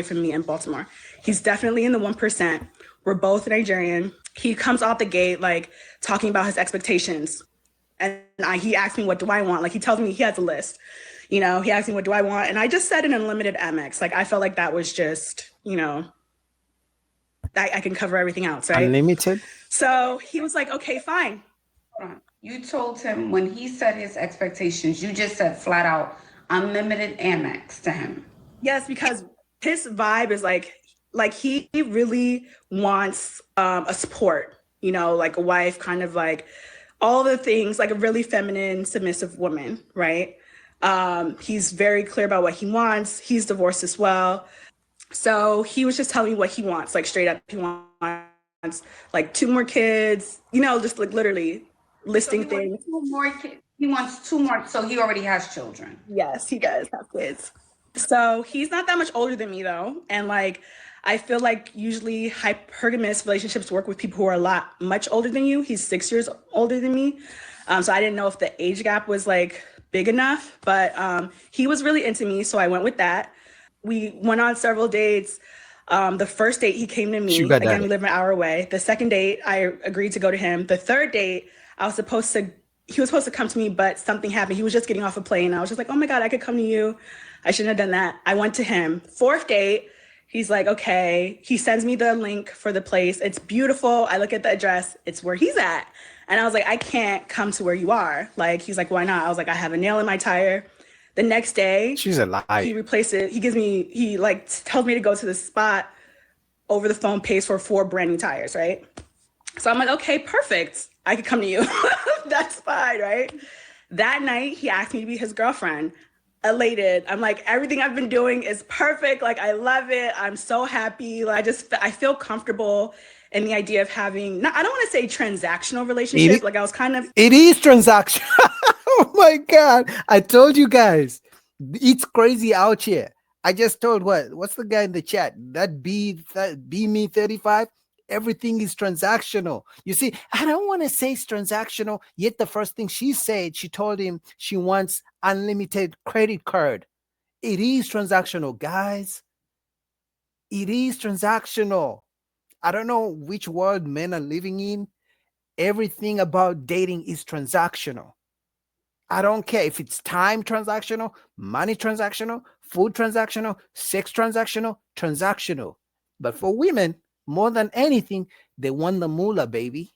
from me in Baltimore. He's definitely in the 1%. We're both Nigerian. He comes off the gate like talking about his expectations. And he asked me, what do I want? Like, he tells me he has a list. He asked me, what do I want? And I just said an unlimited Amex. Like, I felt like that was just, I can cover everything else, right? Unlimited? So he was like, okay, fine. You told him when he set his expectations, you just said flat out unlimited Amex to him. Yes, because his vibe is like he really wants a support, like a wife, kind of like all the things, like a really feminine, submissive woman, right? He's very clear about what he wants. He's divorced as well. So he was just telling me what he wants, like straight up. He wants like 2 more kids, just like literally listing things. 2 more kids. He wants 2 more. So he already has children. Yes, he does have kids. So he's not that much older than me though. And like, I feel like usually hypergamous relationships work with people who are much older than you. He's 6 years older than me. So I didn't know if the age gap was like big enough, but he was really into me. So I went with that. We went on several dates. The first date, he came to me. Again, we live an hour away. The second date, I agreed to go to him. The third date, he was supposed to come to me, but something happened. He was just getting off a plane. I was just like, oh my God, I could come to you. I shouldn't have done that. I went to him. Fourth date, he's like, okay. He sends me the link for the place. It's beautiful. I look at the address. It's where he's at. And I was like, I can't come to where you are. Like, he's like, why not? I was like, I have a nail in my tire. The next day, she's a lie. He replaced it. He like tells me to go to the spot over the phone, pays for 4 brand new tires, right? So I'm like, okay, perfect. I could come to you. That's fine, right? That night, he asked me to be his girlfriend. Elated. I'm like, everything I've been doing is perfect. Like, I love it. I'm so happy. Like, I feel comfortable in the idea of having, I don't want to say transactional relationship. Like, I was kind of. It is transactional. Oh my God. I told you guys, it's crazy out here. I just told what's the guy in the chat? That B me 35. Everything is transactional. You see, I don't want to say it's transactional, yet the first thing she said, she told him she wants unlimited credit card. It is transactional, guys. It is transactional. I don't know which world men are living in. Everything about dating is transactional. I don't care if it's time transactional, money transactional, food transactional, sex transactional. But for women, more than anything, they want the moolah, baby.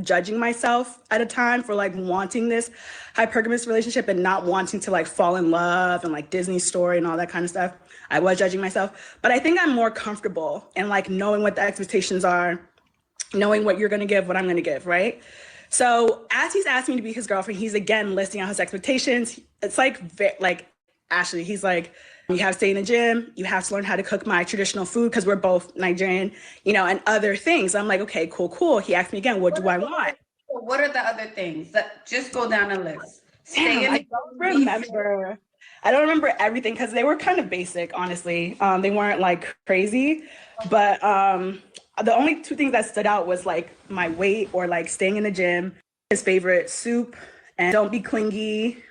Judging myself at a time for like wanting this hypergamous relationship and not wanting to like fall in love and like Disney story and all that kind of stuff. I was judging myself, but I think I'm more comfortable in like knowing what the expectations are, knowing what you're going to give, what I'm going to give, right? So as he's asking me to be his girlfriend, he's again listing out his like Ashley, he's like, you have to stay in the gym. You have to learn how to cook my traditional food because we're both Nigerian, and other things. I'm like, okay, cool. He asked me again, what do I want? What are the other things? Just go down the list. I don't remember everything because they were kind of basic, honestly. They weren't like crazy, but the only 2 things that stood out was like my weight or like staying in the gym, his favorite soup, and don't be clingy.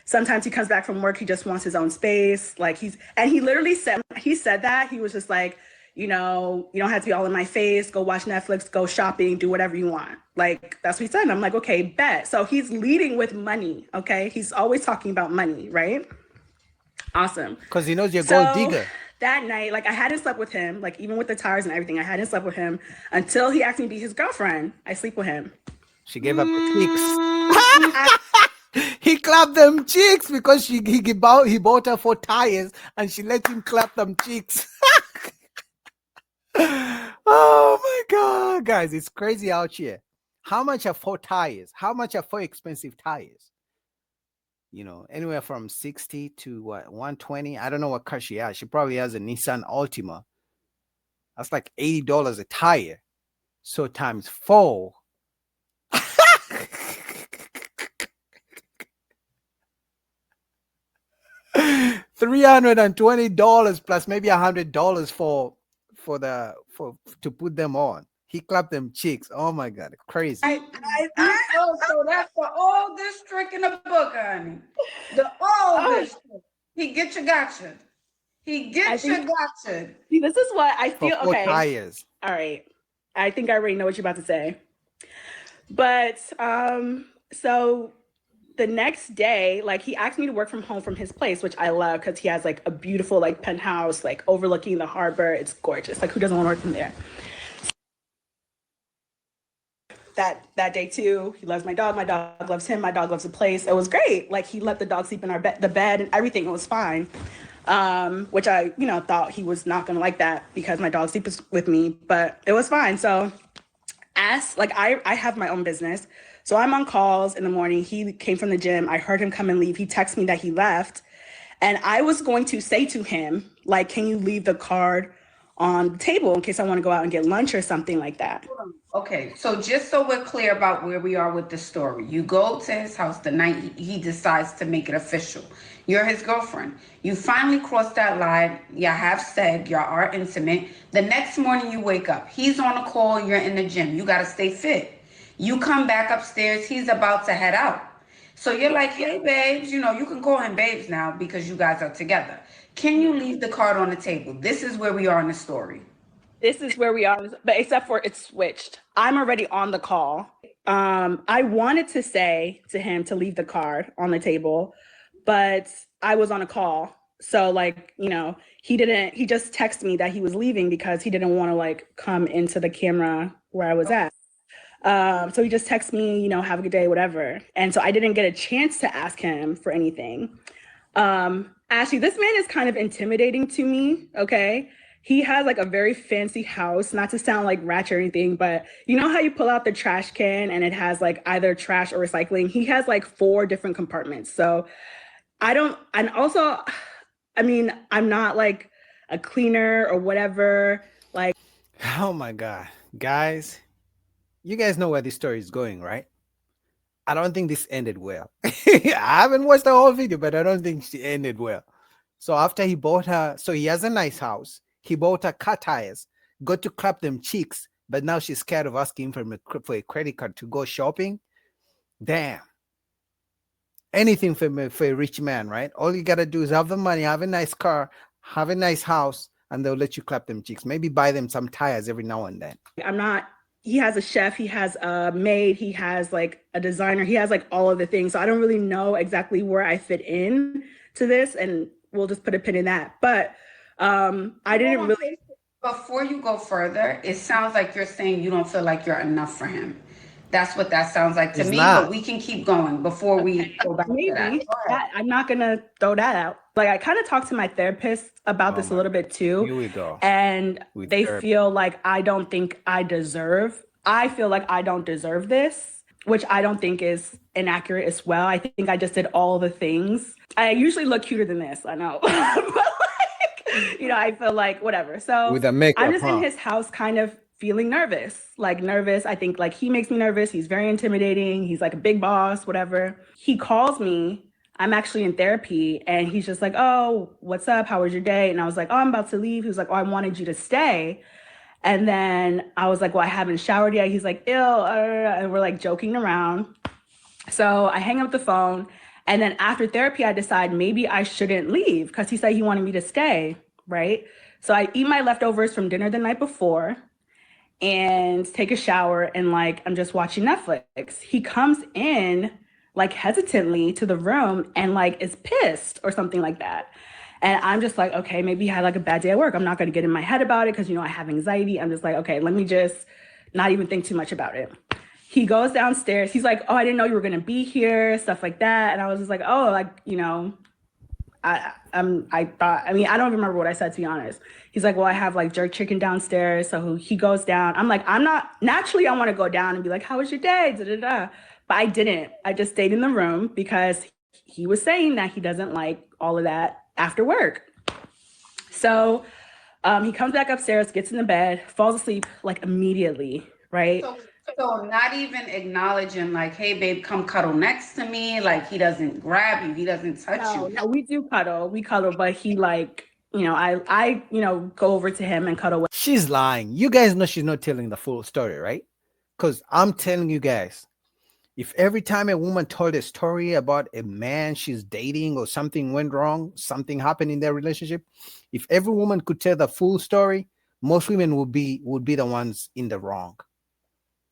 Sometimes he comes back from work, he just wants his own space. Like he literally said that. He was just like, you don't have to be all in my face, go watch Netflix, go shopping, do whatever you want. Like, that's what he said. And I'm like, okay, bet. So he's leading with money, okay? He's always talking about money, right? Awesome. Because he knows you're gold digger. That night, like I hadn't slept with him, like even with the tires and everything, I hadn't slept with him until he asked me to be his girlfriend. I sleep with him. She gave up the cheeks. He clapped them cheeks because he bought her 4 tires and she let him clap them cheeks. Oh my God, guys, it's crazy out here. How much are 4 tires? How much are 4 expensive tires? Anywhere from 60 to 120. I don't know what car she has. She probably has a Nissan Altima. That's like $80 a tire. So times 4. $320 plus maybe $100 to put them on. He clapped them cheeks. Oh my God, crazy. So that's the oldest trick in the book, honey. The oldest trick. He gotcha. He I gets you, think gotcha. see, this is what I For feel. 4 tires. All right. I think I already know what you're about to say. But so the next day, like he asked me to work from home from his place, which I love because he has like a beautiful like penthouse, like overlooking the harbor. It's gorgeous. Like who doesn't want to work from there? That day too, he loves my dog. My dog loves him. My dog loves the place. It was great. Like he let the dog sleep in our bed, the bed, and everything. It was fine. Which I, thought he was not gonna like that because my dog sleeps with me, but it was fine. So I have my own business. So I'm on calls in the morning. He came from the gym. I heard him come and leave. He texted me that he left. And I was going to say to him, like, can you leave the card on the table in case I want to go out and get lunch or something like that? Okay, so just so we're clear about where we are with the story, you go to his house the night he decides to make it official. You're his girlfriend. You finally cross that line. You have said you are intimate. The next morning you wake up. He's on a call. You're in the gym. You got to stay fit. You come back upstairs. He's about to head out. So you're like, hey, babes, you can call him babes now because you guys are together. Can you leave the card on the table? This is where we are in the story. This is where we are, but except for it's switched. I'm already on the call. I wanted to say to him to leave the card on the table, but I was on a call. So he just texted me that he was leaving because he didn't want to like come into the camera where I was at. So he just texted me, have a good day, whatever. And so I didn't get a chance to ask him for anything. Ashley, this man is kind of intimidating to me. Okay. He has like a very fancy house, not to sound like ratchet or anything, but you know how you pull out the trash can and it has like either trash or recycling? He has like 4 different compartments. So and also, I'm not like a cleaner or whatever. Like, Oh my God. Guys, you guys know where this story is going, right? I don't think this ended well. I haven't watched the whole video, but I don't think she ended well. So after he bought her, so he has a nice house. He bought her car tires, got to clap them cheeks, but now she's scared of asking for a credit card to go shopping. Damn. Anything for a rich man, right? All you gotta do is have the money, have a nice car, have a nice house, and they'll let you clap them cheeks. Maybe buy them some tires every now and then. he has a chef, he has a maid, he has like a designer, he has like all of the things. So I don't really know exactly where I fit in to this, and we'll just put a pin in that. But I didn't really. Before you go further, it sounds like you're saying you don't feel like you're enough for him. That's what that sounds like to It's me, not. but we can keep going before we go back to that. I'm not gonna throw that out. Like I kind of talked to my therapist about this a little bit too. Here we go. And they feel like I feel like I don't deserve this, which I don't think is inaccurate as well. I think I just did all the things. I usually look cuter than this, I know. But I feel like whatever. So With a makeup, I'm just in his house kind of feeling nervous. I think like he makes me nervous. He's very intimidating. He's like a big boss, whatever. He calls me. I'm actually in therapy and he's just like, oh, what's up? How was your day? And I was like, oh, I'm about to leave. He was like, oh, I wanted you to stay. And then I was like, well, I haven't showered yet. He's like, ew. And we're like joking around. So I hang up the phone. And then after therapy, I decide maybe I shouldn't leave because he said he wanted me to stay, right? So I eat my leftovers from dinner the night before and take a shower and like I'm just watching Netflix. He comes in like hesitantly to the room and like is pissed or something like that. And I'm just like, okay, maybe he had like a bad day at work. I'm not going to get in my head about it because I have anxiety. I'm just like, okay, let me just not even think too much about it. He goes downstairs. He's like, oh, I didn't know you were going to be here, stuff like that. And I was just like, oh, like, I thought, I don't even remember what I said, to be honest. He's like, well, I have like jerk chicken downstairs. So he goes down. I'm like, naturally, I want to go down and be like, how was your day? Da, da, da. But I didn't. I just stayed in the room because he was saying that he doesn't like all of that after work. So he comes back upstairs, gets in the bed, falls asleep like immediately, right? So not even acknowledging like, hey, babe, come cuddle next to me. Like he doesn't grab you. He doesn't touch you. No, we do cuddle. We cuddle, but he like, I go over to him and cuddle with. She's lying. You guys know she's not telling the full story, right? Because I'm telling you guys, If every time a woman told a story about a man she's dating or something went wrong, something happened in their relationship, if every woman could tell the full story, most women would be the ones in the wrong.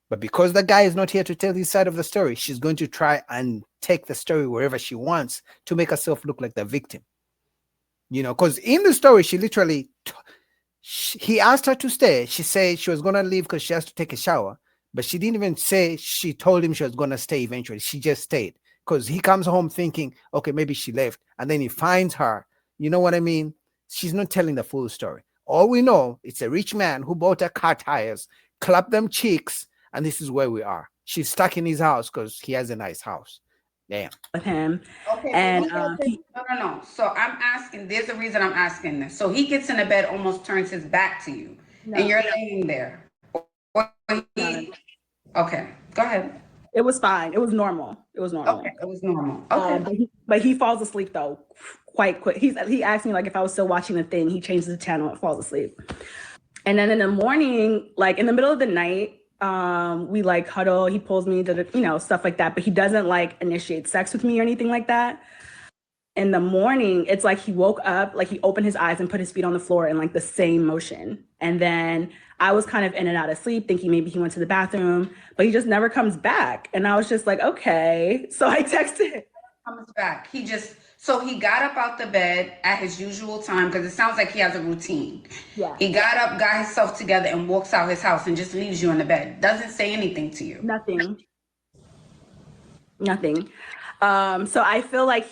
But because the guy is not here to tell his side of the story, she's going to try and take the story wherever she wants to make herself look like the victim. Because in the story, she literally, he asked her to stay. She said she was going to leave because she has to take a shower. But she didn't even say she told him she was going to stay eventually. She just stayed because he comes home thinking, okay, maybe she left. And then he finds her. You know what I mean? She's not telling the full story. All we know, it's a rich man who bought her car tires, clapped them cheeks, and this is where we are. She's stuck in his house because he has a nice house. Damn. With him. Okay, And no. So I'm asking, there's a reason I'm asking this. So he gets in the bed, almost turns his back to you, and you're laying there. Okay, go ahead. It was fine. It was normal. Okay, it was normal. Okay. But he falls asleep though quite quick. He asked me like if I was still watching the thing. He changes the channel and falls asleep. And then in the morning, like in the middle of the night, we like huddle. He pulls me to the, stuff like that. But he doesn't like initiate sex with me or anything like that. In the morning, it's like he woke up, like he opened his eyes and put his feet on the floor in like the same motion. And then I was kind of in and out of sleep, thinking maybe he went to the bathroom, but he just never comes back. And I was just like, okay. So I texted him. Comes back. So he got up out the bed at his usual time, because it sounds like he has a routine. Yeah. He got up, got himself together, and walks out his house and just leaves you in the bed. Doesn't say anything to you. Nothing. So I feel like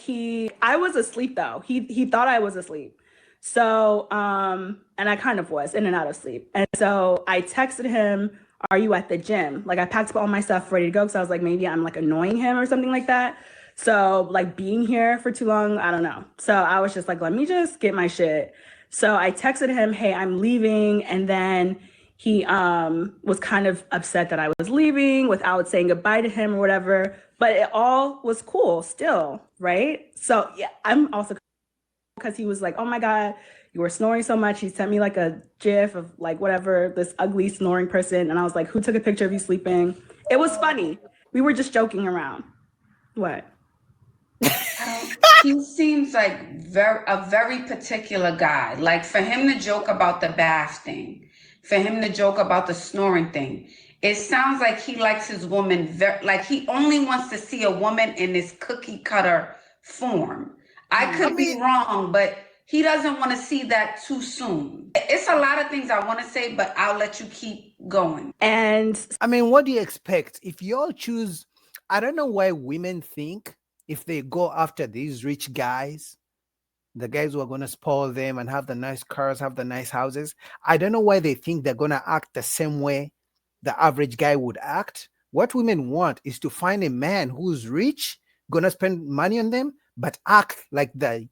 I was asleep though. He thought I was asleep. So, and I kind of was in and out of sleep. And so I texted him, are you at the gym? Like I packed up all my stuff ready to go. Cause I was like, maybe I'm like annoying him or something like that. So like being here for too long, I don't know. So I was just like, let me just get my shit. So I texted him, hey, I'm leaving. And then he was kind of upset that I was leaving without saying goodbye to him or whatever. But it all was cool still, right? So yeah, I'm also, because he was like, oh my God, you were snoring so much. He sent me like a gif of like whatever, this ugly snoring person. And I was like, who took a picture of you sleeping? It was funny. We were just joking around. What? He seems like a very particular guy. Like for him to joke about the bath thing, for him to joke about the snoring thing, it sounds like he likes his woman like he only wants to see a woman in this cookie cutter form. I could be wrong, but he doesn't want to see that too soon. It's a lot of things I want to say, but I'll let you keep going. And I mean, what do you expect? If y'all choose, I don't know why women think if they go after these rich guys, the guys who are going to spoil them and have the nice cars, have the nice houses, I don't know why they think they're going to act the same way the average guy would act. What women want is to find a man who's rich, going to spend money on them, but act like the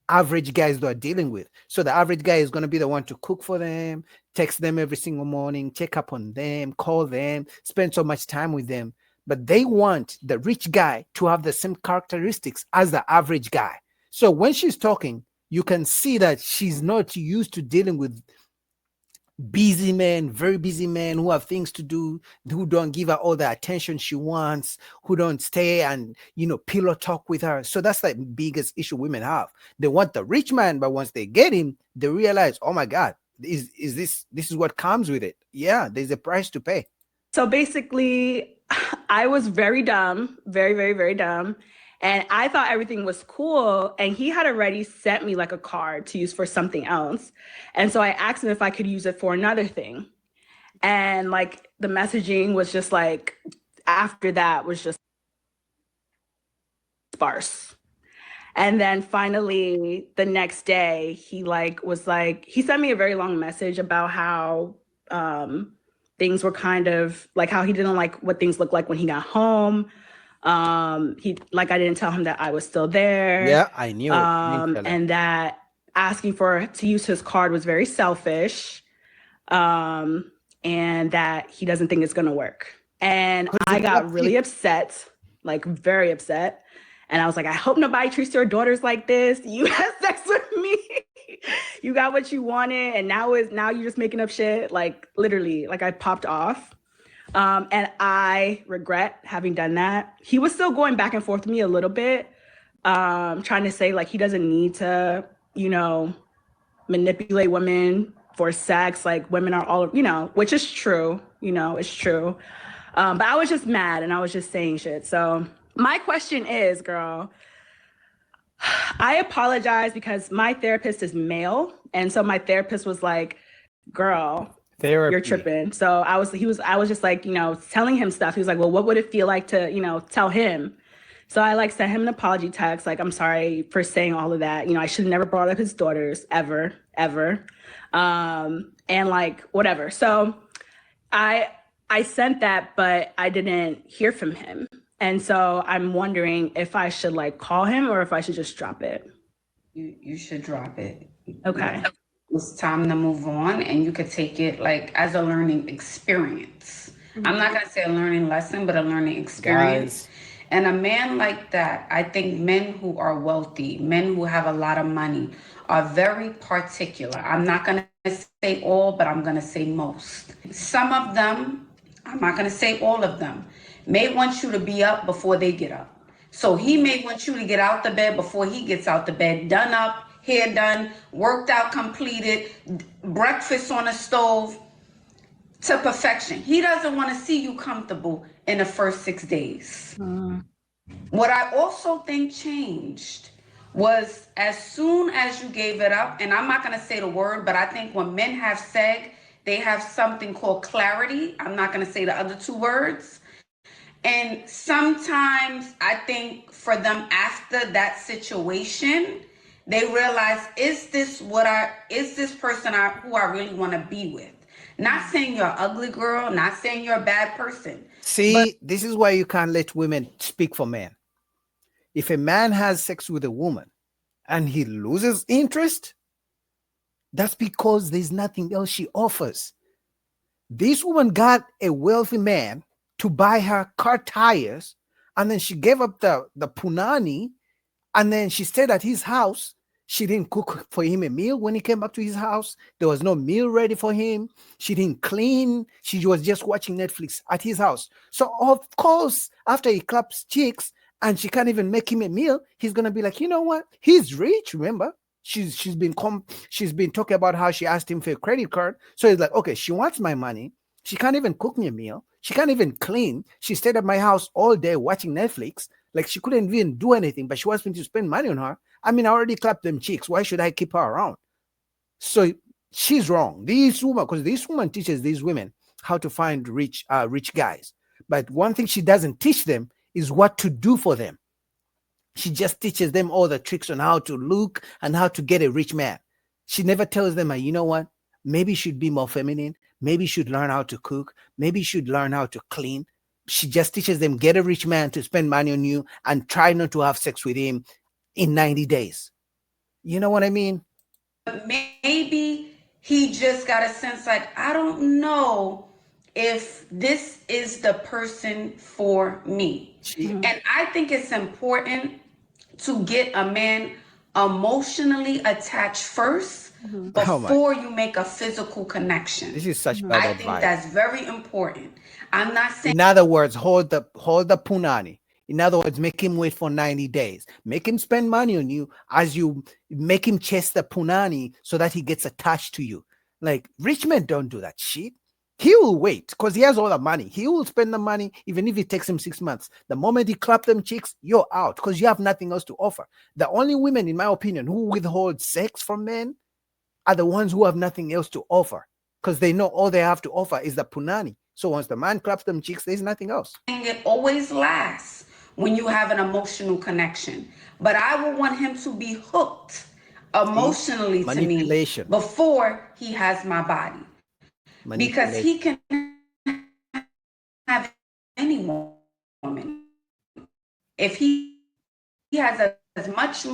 average guys they're dealing with. So the average guy is going to be the one to cook for them, text them every single morning, check up on them, call them, spend so much time with them. But they want the rich guy to have the same characteristics as the average guy. So when she's talking, you can see that she's not used to dealing with busy men, very busy men who have things to do, who don't give her all the attention she wants, who don't stay and, pillow talk with her. So that's the biggest issue women have. They want the rich man, but once they get him, they realize, oh my God, this is what comes with it. Yeah, there's a price to pay. so basically, I was very dumb, very, very, very dumb. And I thought everything was cool. And he had already sent me like a card to use for something else. And so I asked him if I could use it for another thing. And like the messaging was just like, after that was just sparse. And then finally the next day he he sent me a very long message about how things were kind of like how he didn't like what things looked like when he got home. I didn't tell him that I was still there. Yeah, I knew it. And that asking to use his card was very selfish. And that he doesn't think it's gonna work. And I got really upset, like very upset. And I was like, I hope nobody treats their daughters like this. You had sex with me. You got what you wanted, and now you're just making up shit. Like literally, like I popped off. And I regret having done that. He was still going back and forth with me a little bit, trying to say like he doesn't need to, manipulate women for sex. Like women are all, which is true, it's true. But I was just mad and I was just saying shit. So my question is, girl, I apologize because my therapist is male. And so my therapist was like, girl, Therapy. you're tripping. So I was just like, telling him stuff. He was like, well, what would it feel like to, tell him? So I like sent him an apology text. Like, I'm sorry for saying all of that. I should have never brought up his daughters ever. And like, whatever. So I sent that, but I didn't hear from him. And so I'm wondering if I should like call him or if I should just drop it. You should drop it. Okay. It's time to move on, and you could take it like as a learning experience. I'm not gonna say a learning lesson, but a learning experience. Guys. And a man like that, I think men who are wealthy, men who have a lot of money, are very particular. I'm not gonna say all, but I'm gonna say most. Some of them, I'm not gonna say all of them, may want you to be up before they get up. So he may want you to get out the bed before he gets out the bed, done up, hair done, worked out, completed, breakfast on the stove to perfection. He doesn't want to see you comfortable in the first 6 days. What I also think changed was as soon as you gave it up, and I'm not going to say the word, but I think when men have said they have something called clarity, I'm not going to say the other two words. And sometimes I think for them after that situation, they realize, is this person who I really want to be with? Not saying you're an ugly girl, not saying you're a bad person. See, this is why you can't let women speak for men. If a man has sex with a woman and he loses interest, that's because there's nothing else she offers. This woman got a wealthy man to buy her car tires, and then she gave up the punani, and then she stayed at his house. She didn't cook for him a meal when he came back to his house. There was no meal ready for him. She didn't clean. She was just watching Netflix at his house. So of course, after he claps cheeks and she can't even make him a meal, he's gonna be like, you know what? He's rich. Remember, she's been talking about how she asked him for a credit card. So he's like, okay, she wants my money. She can't even cook me a meal. She can't even clean. She stayed at my house all day watching Netflix. Like she couldn't even do anything, but she wants me to spend money on her. I mean, I already clapped them cheeks. Why should I keep her around? So she's wrong. Because this woman teaches these women how to find rich guys. But one thing she doesn't teach them is what to do for them. She just teaches them all the tricks on how to look and how to get a rich man. She never tells them, you know what? Maybe you should be more feminine. Maybe you should learn how to cook. Maybe you should learn how to clean. She just teaches them, get a rich man to spend money on you and try not to have sex with him in 90 days. You know what I mean? Maybe he just got a sense like, I don't know if this is the person for me. And I think it's important to get a man emotionally attached first before you make a physical connection. This is such bad advice. I think that's very important. I'm not saying. In other words, hold the punani. In other words, make him wait for 90 days. Make him spend money on you as you make him chase the punani so that he gets attached to you. Like, rich men don't do that shit. He will wait because he has all the money. He will spend the money even if it takes him 6 months. The moment he clap them cheeks, you're out because you have nothing else to offer. The only women, in my opinion, who withhold sex from men are the ones who have nothing else to offer because they know all they have to offer is the punani. So once the man claps them cheeks, there's nothing else. It always lasts when you have an emotional connection. But I would want him to be hooked emotionally to me before he has my body. Because he can have any woman. If he has as much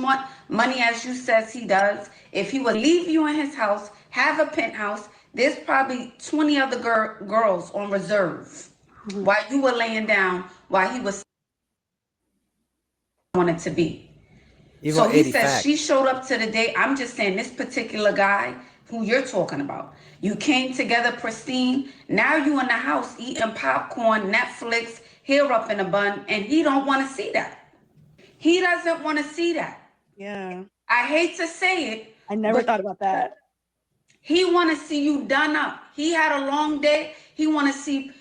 money as you says he does, if he would leave you in his house, have a penthouse, there's probably 20 other girls on reserve while you were laying down, while he was wanted to be. So he says she showed up to the date. I'm just saying this particular guy who you're talking about. You came together pristine. Now you in the house eating popcorn, Netflix, hair up in a bun, and he don't want to see that. He doesn't want to see that. Yeah. I hate to say it, I never thought about that. he want to see you done up. He had a long day. He want to see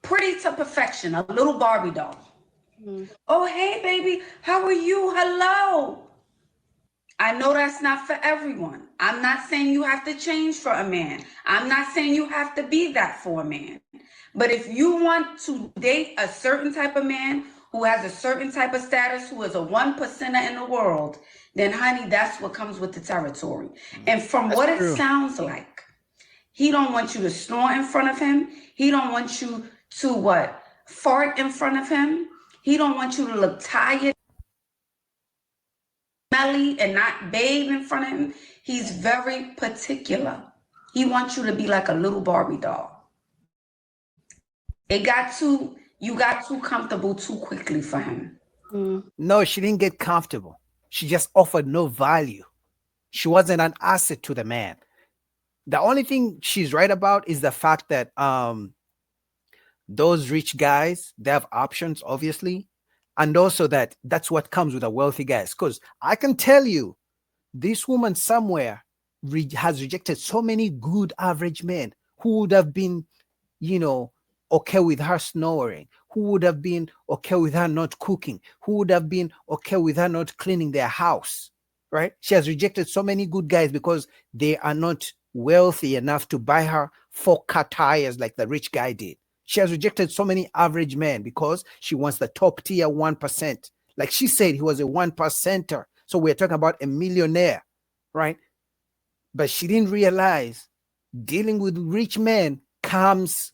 pretty to perfection, a little Barbie doll. Oh, hey, baby, how are you? Hello. I know that's not for everyone. I'm not saying you have to change for a man. I'm not saying you have to be that for a man. But if you want to date a certain type of man who has a certain type of status, who is a 1%er in the world, then honey, that's what comes with the territory. And from That's what it true. sounds like, he don't want you to snore in front of him. He don't want you to what? Fart in front of him. He don't want you to look tired, smelly, and not bathe in front of him. He's very particular. He wants you to be like a little Barbie doll. You got too comfortable too quickly for him. No, she didn't get comfortable. She just offered no value. She wasn't an asset to the man. The only thing she's right about is the fact that those rich guys, they have options, obviously. And also that's what comes with a wealthy guys. Because I can tell you, this woman somewhere has rejected so many good average men who would have been, okay with her snoring, who would have been okay with her not cooking, who would have been okay with her not cleaning their house, right? She has rejected so many good guys because they are not wealthy enough to buy her 4-car tires like the rich guy did. She has rejected so many average men because she wants the top tier 1%. Like she said, he was a 1%er. So we're talking about a millionaire, right? But she didn't realize dealing with rich men comes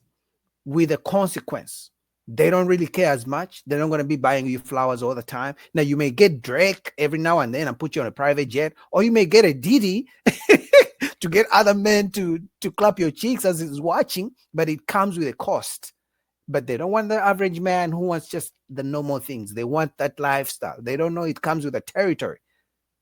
with a consequence. They don't really care as much. They're not going to be buying you flowers all the time. Now, you may get Drake every now and then and put you on a private jet, or you may get a Diddy to get other men to clap your cheeks as he's watching, but it comes with a cost. But they don't want the average man who wants just the normal things. They want that lifestyle. They don't know it comes with a territory.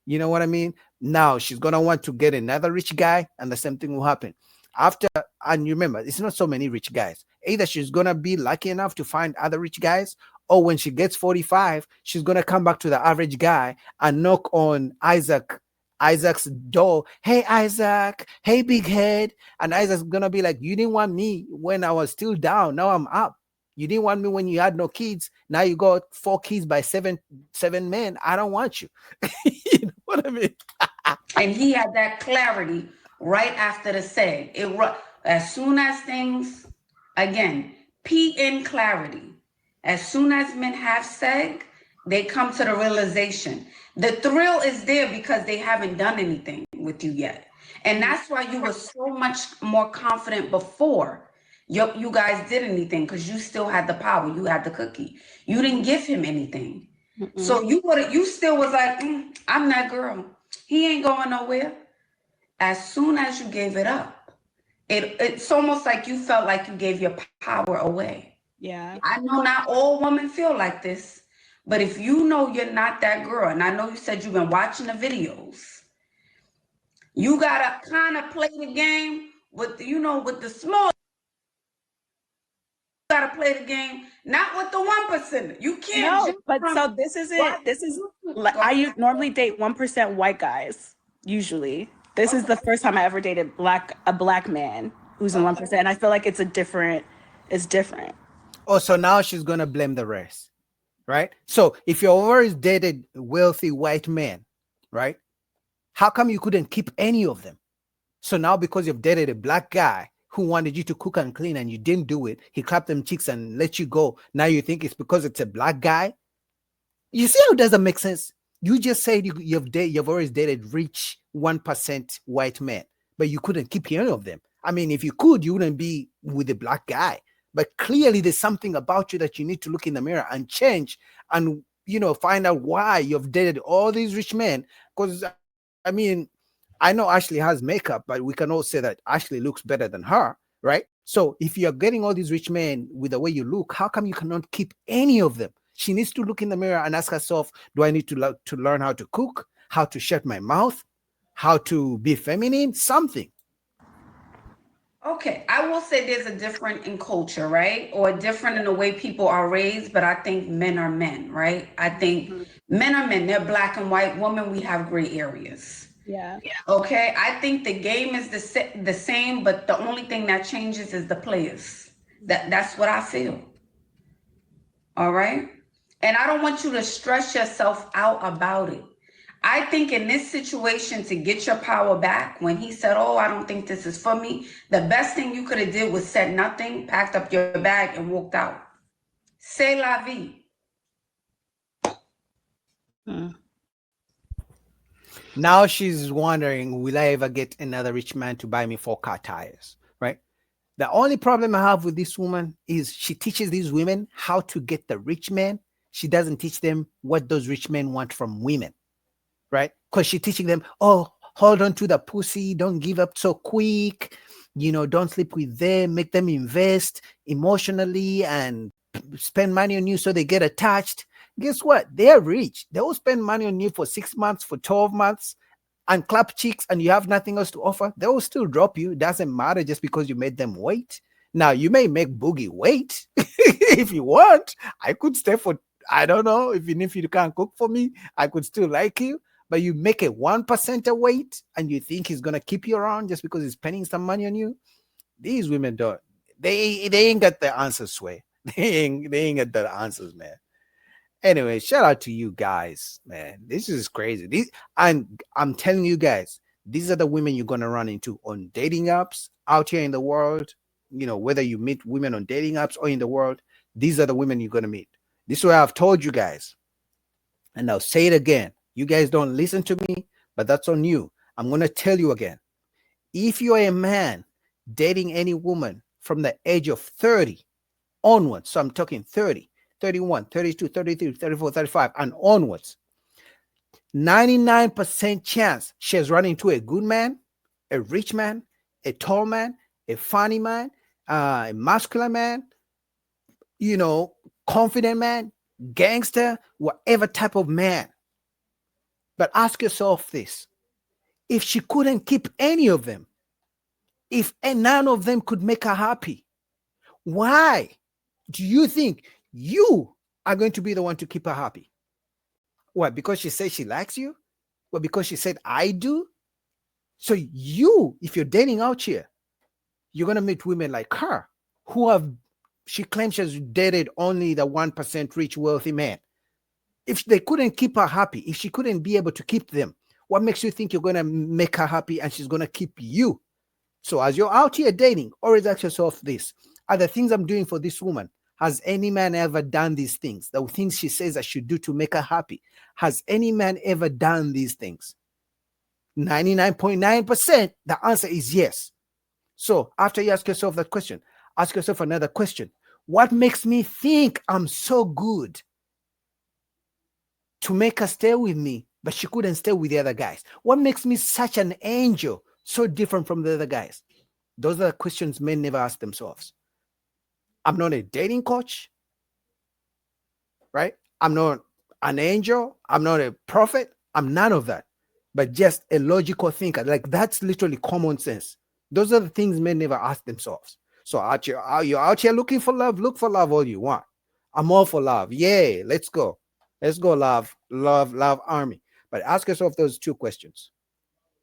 You know what I mean? Now she's going to want to get another rich guy, and the same thing will happen. After, and you remember, it's not so many rich guys. Either she's going to be lucky enough to find other rich guys, or when she gets 45, she's going to come back to the average guy and knock on Isaac's door. Hey, Isaac. Hey, big head. And Isaac's going to be like, you didn't want me when I was still down. Now I'm up. You didn't want me when you had no kids. Now you got 4 kids by seven men. I don't want you. You know what I mean? And he had that clarity right after the seg. As soon as things, again, in clarity. As soon as men have seg, they come to the realization. The thrill is there because they haven't done anything with you yet. And that's why you were so much more confident before you guys did anything, because you still had the power. You had the cookie. You didn't give him anything. So you still was like, I'm that girl. He ain't going nowhere. As soon as you gave it up, it's almost like you felt like you gave your power away. Yeah. I know not all women feel like this, but if you know you're not that girl, and I know you said you've been watching the videos, you gotta kind of play the game with, with the small. You gotta play the game, not with the 1%. You can't. No, but so this is it. This is like I normally date 1% white guys. Usually, this is the first time I ever dated a black man who's in 1%. And I feel like it's different. Oh, so now she's gonna blame the rest, right? So if you always dated wealthy white men, right? How come you couldn't keep any of them? So now because you've dated a black guy who wanted you to cook and clean and you didn't do it, he clapped them cheeks and let you go. Now you think it's because it's a black guy? You see how it doesn't make sense? You just said you've always dated rich 1% white men, but you couldn't keep any of them. I mean, if you could, you wouldn't be with a black guy. But clearly there's something about you that you need to look in the mirror and change and, find out why you've dated all these rich men. Because, I mean, I know Ashley has makeup, but we can all say that Ashley looks better than her, right? So if you're getting all these rich men with the way you look, how come you cannot keep any of them? She needs to look in the mirror and ask herself, do I need to learn how to cook, how to shut my mouth, how to be feminine, something. Okay, I will say there's a different in culture, right? Or different in the way people are raised, but I think men are men, right? I think Mhm. men are men. They're black and white. Women, we have gray areas. Yeah. Okay, I think the game is the same, but the only thing that changes is the players. That's what I feel. All right. And I don't want you to stress yourself out about it. I think in this situation, to get your power back, when he said, "Oh, I don't think this is for me," the best thing you could have did was said nothing, packed up your bag, and walked out. C'est la vie. Mm. Now she's wondering, will I ever get another rich man to buy me 4 car tires? Right? The only problem I have with this woman is she teaches these women how to get the rich man. She doesn't teach them what those rich men want from women, right? Because she's teaching them, oh, hold on to the pussy, don't give up so quick, don't sleep with them, make them invest emotionally and spend money on you so they get attached. Guess what? They're rich. They will spend money on you for 6 months, for 12 months, and clap cheeks, and you have nothing else to offer. They will still drop you. It doesn't matter just because you made them wait. Now, you may make Boogie wait if you want. I could stay for, I don't know, even if you can't cook for me, I could still like you. But you make a 1% wait and you think he's going to keep you around just because he's spending some money on you. These women don't. They ain't got the answers, Sway. They ain't got the answers, man. Anyway, shout out to you guys, man. This is crazy. I'm telling you guys, these are the women you're gonna run into on dating apps out here in the world. Whether you meet women on dating apps or in the world, these are the women you're gonna meet. This is what I've told you guys, and I'll say it again. You guys don't listen to me, but that's on you. I'm gonna tell you again. If you're a man dating any woman from the age of 30 onwards, so I'm talking 30, 31, 32, 33, 34, 35, and onwards, 99% chance she's running into a good man, a rich man, a tall man, a funny man, a muscular man, confident man, gangster, whatever type of man. But ask yourself this: if she couldn't keep any of them, if none of them could make her happy, why do you think you are going to be the one to keep her happy? What? Because she said she likes you? Well, because she said I do? So you, if you're dating out here, you're gonna meet women like her who have, she claims she's dated only the 1% rich, wealthy man. If they couldn't keep her happy, if she couldn't be able to keep them, what makes you think you're gonna make her happy and she's gonna keep you? So as you're out here dating, always ask yourself this: are the things I'm doing for this woman, has any man ever done these things? The things she says I should do to make her happy. Has any man ever done these things? 99.9%, the answer is yes. So after you ask yourself that question, ask yourself another question. What makes me think I'm so good to make her stay with me, but she couldn't stay with the other guys? What makes me such an angel, so different from the other guys? Those are the questions men never ask themselves. I'm not a dating coach, right? I'm not an angel. I'm not a prophet. I'm none of that, but just a logical thinker. Like, that's literally common sense. Those are the things men never ask themselves. So you're out here looking for love, look for love all you want. I'm all for love. Yay, let's go. Let's go, love army. But ask yourself those 2 questions.